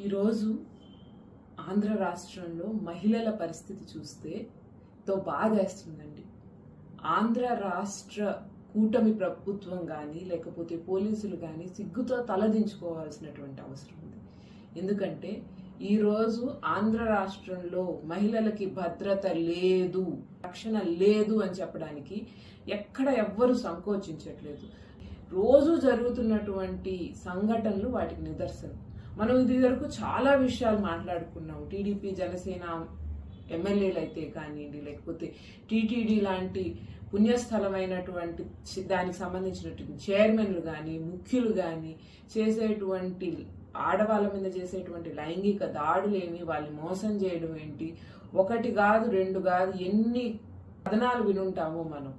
ఈరోజు ఆంధ్ర రాష్ట్రంలో మహిళల పరిస్థితి చూస్తే బాధ వేస్తుందండి. ఆంధ్ర రాష్ట్ర కూటమి ప్రభుత్వం కానీ లేకపోతే పోలీసులు కానీ సిగ్గుతో తలదించుకోవాల్సినటువంటి అవసరం ఉంది. ఎందుకంటే ఈరోజు ఆంధ్ర రాష్ట్రంలో మహిళలకి భద్రత లేదు, రక్షణ లేదు అని చెప్పడానికి ఎక్కడ ఎవ్వరూ సంకోచించట్లేదు. రోజు జరుగుతున్నటువంటి సంఘటనలు వాటికి నిదర్శనం. మనం ఇది వరకు చాలా విషయాలు మాట్లాడుకున్నాం. టీడీపీ జనసేన ఎమ్మెల్యేలు అయితే కానివ్వండి, లేకపోతే టీటీడీ లాంటి పుణ్యస్థలమైనటువంటి దానికి సంబంధించినటువంటి చైర్మన్లు కానీ ముఖ్యులు కానీ చేసేటువంటి ఆడవాళ్ళ మీద చేసేటువంటి లైంగిక దాడులేమి, వాళ్ళని మోసం చేయడం ఏంటి, ఒకటి కాదు రెండు కాదు ఎన్ని కథనాలు వినుంటామో మనం.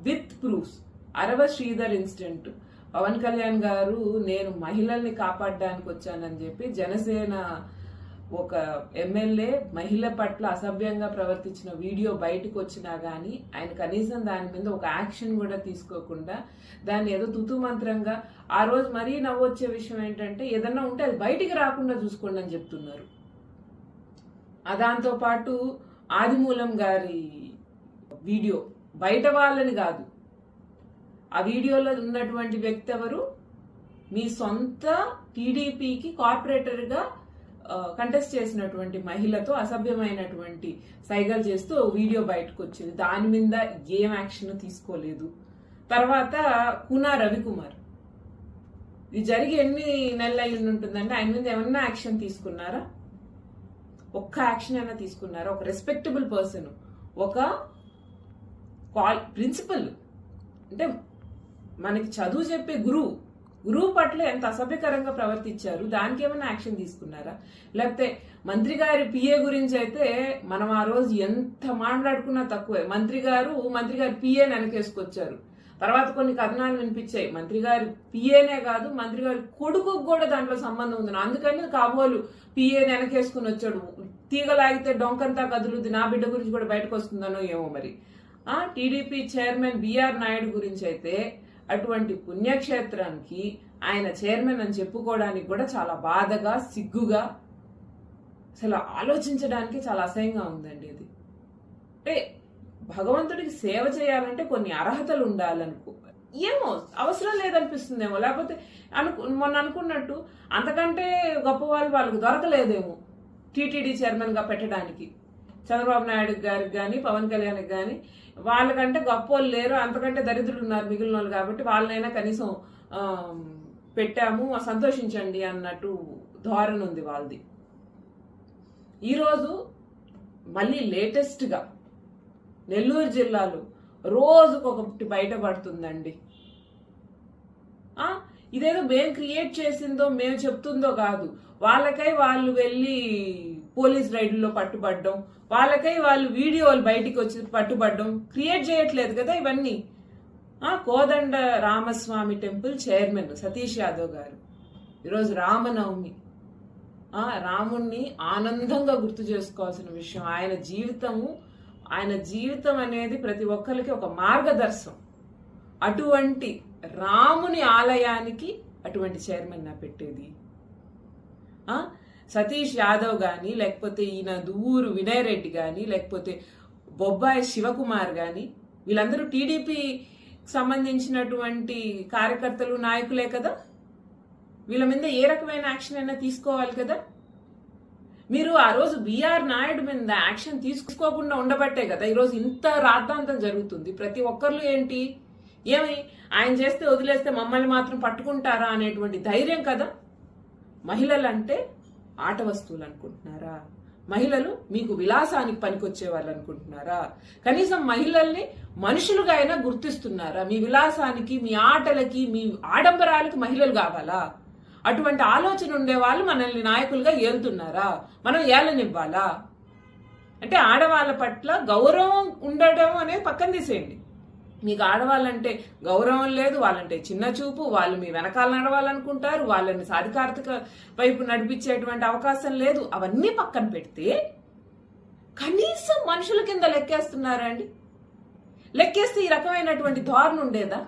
With proofs. Arava Sridhar incident, Pawan Kalyan garu నేను మహిళల్ని కాపాడడానికి వచ్చానని చెప్పి జనసేన ఒక ఎమ్మెల్యే మహిళ పట్ల అసభ్యంగా ప్రవర్తించిన వీడియో బయటకు వచ్చినా గానీ ఆయన కనీసం దాని మీద ఒక యాక్షన్ కూడా తీసుకోకుండా దాన్ని ఏదో తుతుమంత్రంగా ఆ రోజు మరీ నవ్వొచ్చే విషయం ఏంటంటే ఏదన్నా ఉంటే అది బయటికి రాకుండా చూసుకోండి అని చెప్తున్నారు. దాంతో పాటు ఆదిమూలం గారి వీడియో బయట వాళ్ళని కాదు, ఆ వీడియోలో ఉన్నటువంటి వ్యక్తి ఎవరు, మీ సొంత టీడీపీకి కార్పొరేటర్గా కంటెస్ట్ చేసినటువంటి మహిళతో అసభ్యమైనటువంటి సైగలు చేస్తూ వీడియో బయటకు వచ్చింది. దాని మీద ఏం యాక్షన్ తీసుకోలేదు. తర్వాత కూనా రవికుమార్, ఇది జరిగి ఎన్ని నెలలు అయి ఉంటుందంటే ఆయన మీద ఏమన్నా యాక్షన్ తీసుకున్నారా? ఒక్క యాక్షన్ అయినా తీసుకున్నారా? ఒక రెస్పెక్టబుల్ పర్సన్, ఒక ప్రిన్సిపల్, అంటే మనకి చదువు చెప్పే గురువు పట్ల ఎంత అసభ్యకరంగా ప్రవర్తించారు, దానికి ఏమైనా యాక్షన్ తీసుకున్నారా? లేకపోతే మంత్రి గారి పిఏ గురించి అయితే మనం ఆ రోజు ఎంత మాట్లాడుకున్నా తక్కువే. మంత్రి గారి పిఏని వెనకేసుకొచ్చారు. తర్వాత కొన్ని కథనాలు వినిపించాయి, మంత్రి గారి పిఏనే కాదు మంత్రి గారి కొడుకు కూడా దాంట్లో సంబంధం ఉంది, అందుకని కాబోలు పిఏని వెనకేసుకుని వచ్చాడు. తీగలాగితే డొంకంతా కదులుద్ది, నా బిడ్డ గురించి కూడా బయటకు వస్తుందనో ఏమో మరి. టీడీపీ చైర్మన్ బిఆర్ నాయుడు గురించి అయితే అటువంటి పుణ్యక్షేత్రానికి ఆయన చైర్మన్ అని చెప్పుకోవడానికి కూడా చాలా బాధగా, సిగ్గుగా, అసలు ఆలోచించడానికి చాలా అసహ్యంగా ఉందండి. ఇది అంటే భగవంతుడికి సేవ చేయాలంటే కొన్ని అర్హతలు ఉండాలనుకో, ఏమో అవసరం లేదనిపిస్తుందేమో, లేకపోతే మొన్న అనుకున్నట్టు అంతకంటే గొప్ప వాళ్ళకి దొరకలేదేమో టీటీడీ చైర్మన్ గా పెట్టడానికి. చంద్రబాబు నాయుడు గారికి కానీ పవన్ కళ్యాణ్కి కానీ వాళ్ళకంటే గొప్ప వాళ్ళు లేరు, అంతకంటే దరిద్రులు ఉన్నారు మిగిలిన వాళ్ళు, కాబట్టి వాళ్ళనైనా కనీసం పెట్టాము సంతోషించండి అన్నట్టు ధోరణి ఉంది వాళ్ళది. ఈరోజు మళ్ళీ లేటెస్ట్గా నెల్లూరు జిల్లాలో రోజుకొకటి బయటపడుతుందండి. ఇదేదో మేము క్రియేట్ చేసిందో మేము చెప్తుందో కాదు, వాళ్ళకై వాళ్ళు వెళ్ళి పోలీస్ రైడ్లో పట్టుబడ్డం, వాళ్ళకై వాళ్ళు వీడియోలు బయటికి వచ్చి పట్టుబడ్డం క్రియేట్ చేయట్లేదు కదా ఇవన్నీ. కోదండ రామస్వామి టెంపుల్ చైర్మన్ సతీష్ యాదవ్ గారు ఈరోజు రామనవమి, రాముణ్ణి ఆనందంగా గుర్తు చేసుకోవాల్సిన విషయం. ఆయన జీవితం అనేది ప్రతి ఒక్కరికి ఒక మార్గదర్శనం. అటువంటి రాముని ఆలయానికి అటువంటి చైర్మన్ నా పెట్టేది. సతీష్ యాదవ్ కానీ, లేకపోతే ఈయన దువ్వూరు వినయ్ రెడ్డి కానీ, లేకపోతే బొబ్బాయి శివకుమార్ కానీ, వీళ్ళందరూ టీడీపీ సంబంధించినటువంటి కార్యకర్తలు, నాయకులే కదా. వీళ్ళ మీద ఏ రకమైన యాక్షన్ అయినా తీసుకోవాలి కదా. మీరు ఆ రోజు బిఆర్ నాయుడు మీద యాక్షన్ తీసుకోకుండా ఉండబట్టే కదా ఈరోజు ఇంత రాద్ధాంతం జరుగుతుంది. ప్రతి ఒక్కరు ఏంటి, ఏమి ఆయన చేస్తే వదిలేస్తే మమ్మల్ని మాత్రం పట్టుకుంటారా అనేటువంటి ధైర్యం కదా. మహిళలంటే ఆట వస్తువులు అనుకుంటున్నారా? మహిళలు మీకు విలాసానికి పనికొచ్చే వాళ్ళు అనుకుంటున్నారా? కనీసం మహిళల్ని మనుషులుగా అయినా గుర్తిస్తున్నారా? మీ విలాసానికి, మీ ఆటలకి, మీ ఆడంబరాలకి మహిళలు కావాలా? అటువంటి ఆలోచన ఉండే వాళ్ళు మనల్ని నాయకులుగా ఏలుతున్నారా? మనం ఏలనివ్వాలా? అంటే ఆడవాళ్ళ పట్ల గౌరవం ఉండడం అనేది పక్కన తీసేయండి. మీకు ఆడవాళ్ళంటే గౌరవం లేదు, వాళ్ళంటే చిన్న చూపు, వాళ్ళు మీ వెనకాల నడవాలనుకుంటారు, వాళ్ళని సాధికారిక వైపు నడిపించేటువంటి అవకాశం లేదు. అవన్నీ పక్కన పెడితే కనీసం మనుషుల కింద లెక్కేస్తున్నారా అండి? లెక్కేస్తే ఈ రకమైనటువంటి ధోరణి ఉండేదా?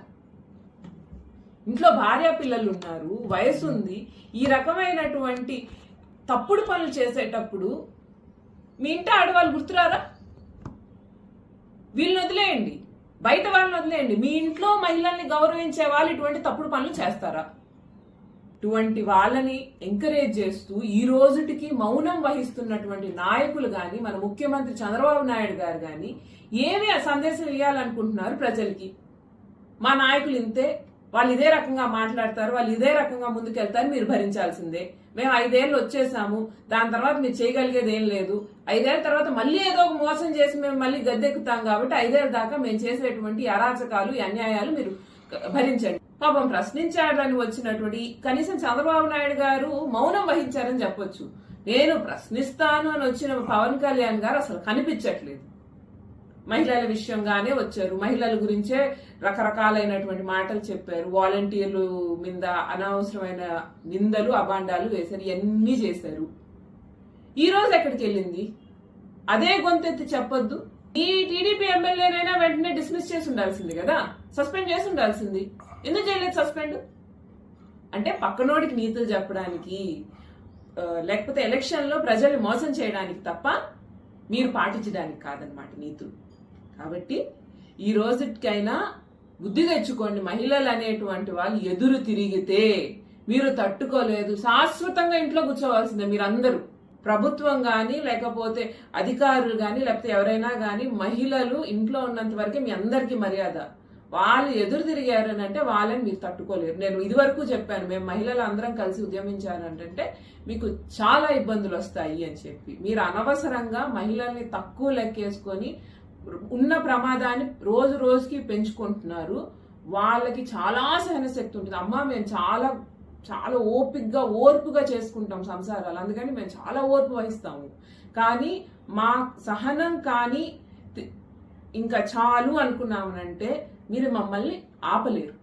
ఇంట్లో భార్య పిల్లలు ఉన్నారు, వయసు ఉంది, ఈ రకమైనటువంటి తప్పుడు పనులు చేసేటప్పుడు మీ ఇంటి ఆడవాళ్ళు గుర్తురారా? వీళ్ళని వదిలేయండి, బయట వాళ్ళని వదిలేయండి, మీ ఇంట్లో మహిళల్ని గౌరవించే వాళ్ళు ఇటువంటి తప్పుడు పనులు చేస్తారా? ఇటువంటి వాళ్ళని ఎంకరేజ్ చేస్తూ ఈ రోజుటికి మౌనం వహిస్తున్నటువంటి నాయకులు గాని, మన ముఖ్యమంత్రి చంద్రబాబు నాయుడు గారు గాని ఏమి సందేశం ఇవ్వాలనుకుంటున్నారు ప్రజలకి? మా నాయకులు ఇంతే, వాళ్ళు ఇదే రకంగా మాట్లాడతారు, వాళ్ళు ఇదే రకంగా ముందుకెళ్తారు, మీరు భరించాల్సిందే. మేము 5 ఏళ్ళు వచ్చేసాము, దాని తర్వాత మీరు చేయగలిగేది ఏం లేదు. 5 ఏళ్ల తర్వాత మళ్ళీ ఏదో ఒక మోసం చేసి మేము మళ్ళీ గద్దెక్కుతాం కాబట్టి 5 ఏళ్ల దాకా మేము చేసేటువంటి అరాచకాలు, అన్యాయాలు మీరు భరించండి. పాపం ప్రశ్నించాడని వచ్చినటువంటి కనీసం చంద్రబాబు నాయుడు గారు మౌనం వహించారని చెప్పొచ్చు. నేను ప్రశ్నిస్తాను అని వచ్చిన పవన్ కళ్యాణ్ గారు అసలు కనిపించట్లేదు. మహిళల విషయంగానే వచ్చారు, మహిళల గురించే రకరకాలైనటువంటి మాటలు చెప్పారు, వాలంటీర్లు మీద అనవసరమైన నిందలు అభాండాలు వేశారు, ఇవన్నీ చేశారు. ఈ రోజు ఎక్కడికి వెళ్ళింది? అదే గొంతెత్తి చెప్పొద్దు. ఈ టీడీపీ ఎమ్మెల్యేనైనా వెంటనే డిస్మిస్ చేసి ఉండాల్సింది కదా, సస్పెండ్ చేసి ఉండాల్సింది. ఎందుకు చేయలేదు సస్పెండ్? అంటే పక్కనోడికి నీతులు చెప్పడానికి, లేకపోతే ఎలక్షన్ లో ప్రజల్ని మోసం చేయడానికి తప్ప మీరు పాటించడానికి కాదనమాట నీతులు. కాబట్టి ఈ రోజుకైనా బుద్ధి తెచ్చుకోండి. మహిళలు అనేటువంటి వాళ్ళు ఎదురు తిరిగితే మీరు తట్టుకోలేదు, శాశ్వతంగా ఇంట్లో కూర్చోవాల్సిందే మీరందరూ. ప్రభుత్వం గాని, లేకపోతే అధికారులు గాని, లేకపోతే ఎవరైనా గాని, మహిళలు ఇంట్లో ఉన్నంత వరకే మీ అందరికీ మర్యాద. వాళ్ళు ఎదురు తిరిగారు అని అంటే వాళ్ళని మీరు తట్టుకోలేరు. నేను ఇదివరకు చెప్పాను, మేము మహిళలు అందరం కలిసి ఉద్యమించారంటే మీకు చాలా ఇబ్బందులు వస్తాయి అని చెప్పి. మీరు అనవసరంగా మహిళల్ని తక్కువ లెక్కేసుకొని ఉన్న ప్రమాదాన్ని రోజు రోజుకి పెంచుకుంటున్నారు. వాళ్ళకి చాలా సహనశక్తి ఉంటుంది. అమ్మ మేము చాలా చాలా ఓర్పుగా చేసుకుంటాం సంసారాలు, అందుకని మేము చాలా ఓర్పు వహిస్తాము. కానీ మా సహనం కానీ ఇంకా చాలు అనుకున్నామనంటే మీరు మమ్మల్ని ఆపలేరు.